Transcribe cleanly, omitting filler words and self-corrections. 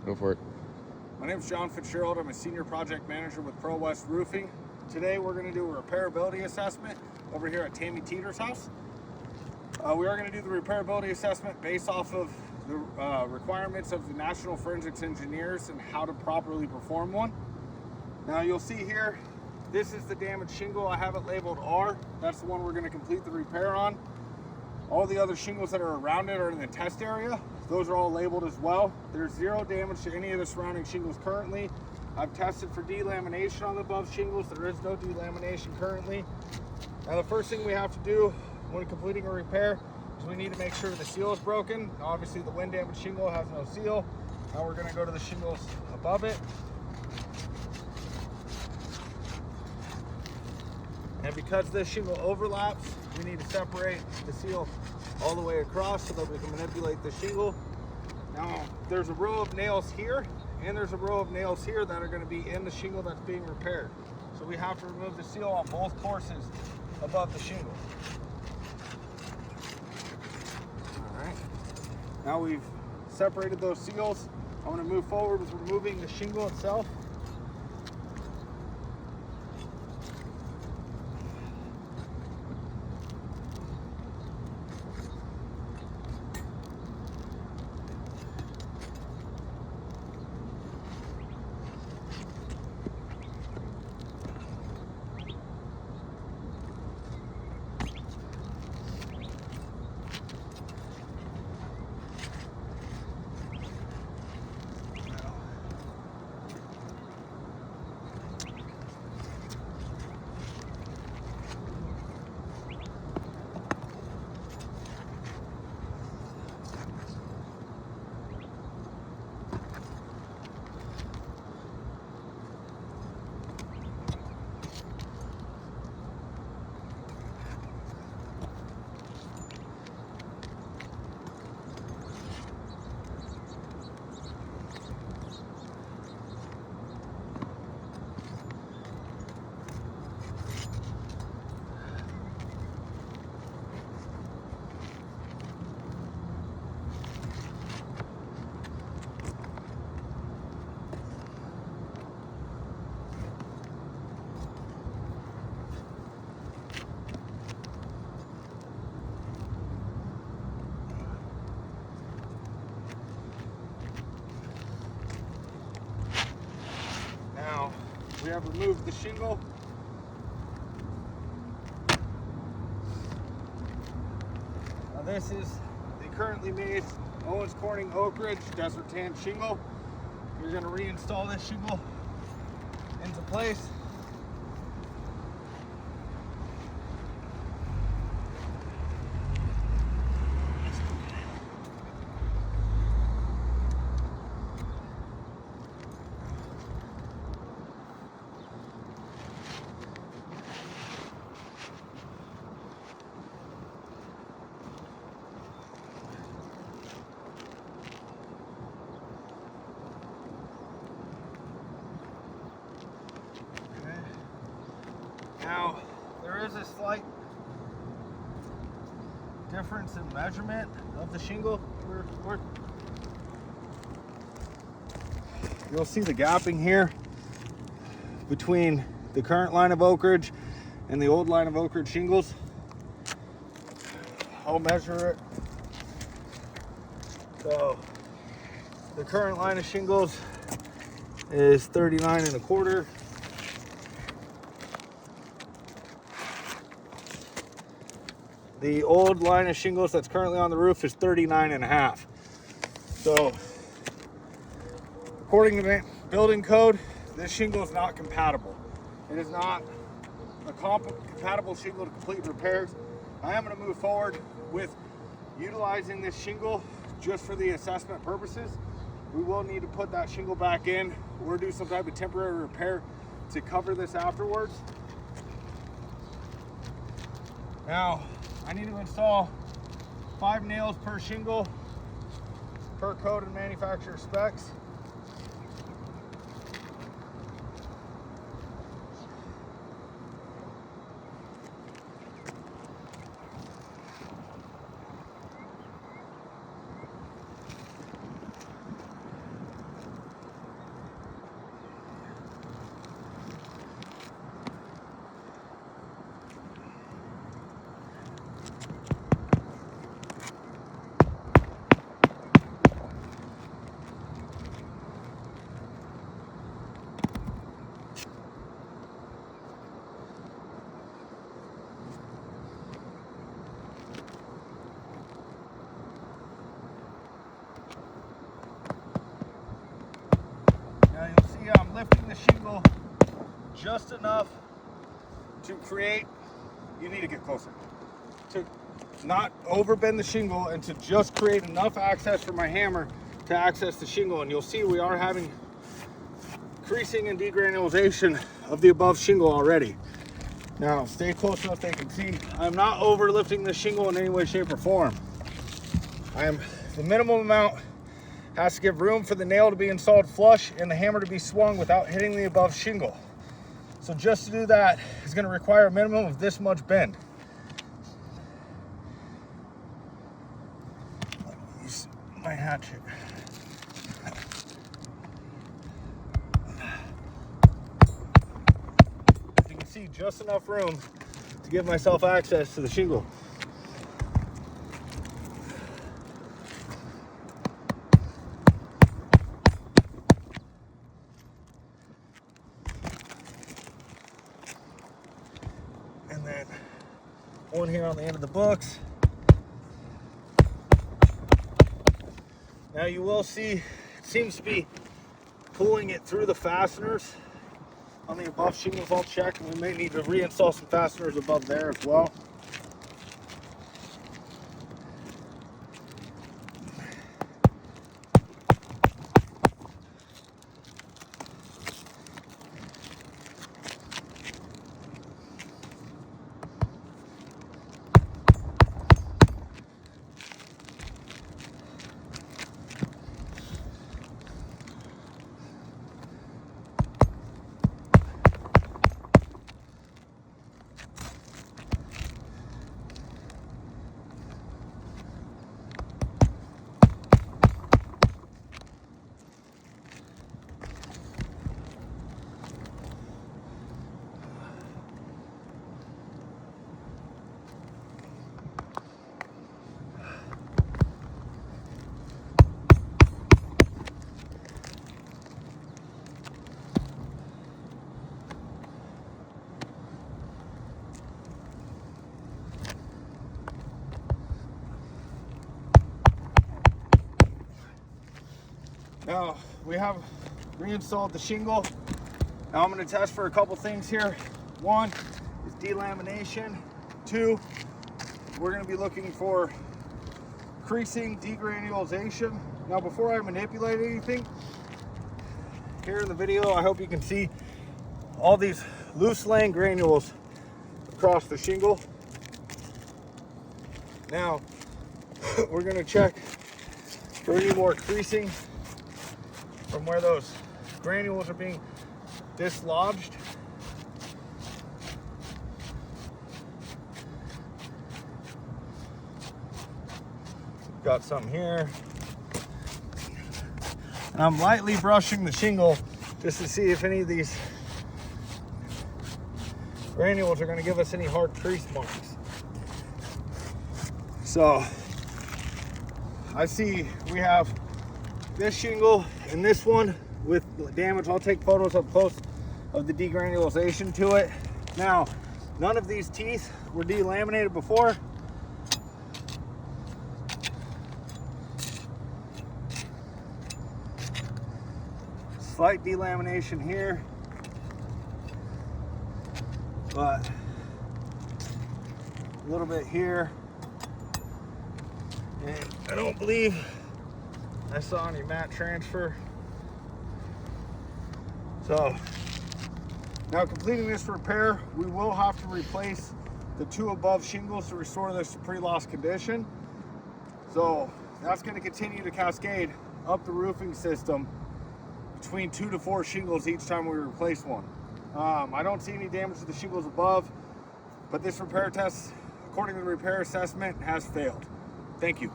Go for it. My name is John Fitzgerald. I'm a senior project manager with Pro West Roofing. Today we're going to do a repairability assessment over here at Tammy Teeter's house. We are going to do the repairability assessment based off of the requirements of the National Forensics Engineers and how to properly perform one. Now you'll see here, this is the damaged shingle. I have it labeled R. That's the one we're going to complete the repair on. All the other shingles that are around it are in the test area. Those are all labeled as well. There's zero damage to any of the surrounding shingles currently. I've tested for delamination on the above shingles. There is no delamination currently. Now the first thing we have to do when completing a repair is we need to make sure the seal is broken. Now, obviously the wind damaged shingle has no seal. Now we're going to go to the shingles above it. And because this shingle overlaps, we need to separate the seal all the way across so that we can manipulate the shingle. Now, there's a row of nails here, and there's a row of nails here that are going to be in the shingle that's being repaired. So we have to remove the seal on both courses above the shingle. All right. Now we've separated those seals. I'm going to move forward with removing the shingle itself. We have removed the shingle. Now this is the currently made Owens Corning Oak Ridge Desert Tan shingle. You're going to reinstall this shingle into place. Now, there is a slight difference in measurement of the shingle. You'll see the gapping here between the current line of Oak Ridge and the old line of Oak Ridge shingles. I'll measure it. So, the current line of shingles is 39 1/4. The old line of shingles that's currently on the roof is 39 1/2. So, according to building code, this shingle is not compatible. It is not a compatible shingle to complete repairs. I am going to move forward with utilizing this shingle just for the assessment purposes. We will need to put that shingle back in or do some type of temporary repair to cover this afterwards. Now, I need to install 5 nails per shingle per code and manufacturer specs. lifting the shingle just enough to create, you need to get closer, to not overbend the shingle and to just create enough access for my hammer to access the shingle. And you'll see we are having creasing and degranulation of the above shingle already. Now stay close enough they can see. I'm not over lifting the shingle in any way, shape, or form. The minimum amount has to give room for the nail to be installed flush and the hammer to be swung without hitting the above shingle. So just to do that is going to require a minimum of this much bend. Use my hatchet. You can see just enough room to give myself access to the shingle. And then one here on the end of the books. Now you will see it seems to be pulling it through the fasteners on the above shingles. I'll check, and we may need to reinstall some fasteners above there as well. Now we have reinstalled the shingle. Now I'm going to test for a couple things here. One is delamination. Two, we're going to be looking for creasing, degranulation. Now before I manipulate anything, here in the video I hope you can see all these loose laying granules across the shingle. Now we're going to check for any more creasing from where those granules are being dislodged. Got some here. And I'm lightly brushing the shingle just to see if any of these granules are going to give us any hard crease marks. So I see we have this shingle and this one with damage. I'll take photos up close of the degranulation to it. Now, none of these teeth were delaminated before. Slight delamination here, but a little bit here. And I don't believe I saw any mat transfer. So now completing this repair, we will have to replace the two above shingles to restore this to pre-loss condition. So that's going to continue to cascade up the roofing system between 2 to 4 shingles each time we replace one. I don't see any damage to the shingles above, but this repair test, according to the repair assessment, has failed. Thank you.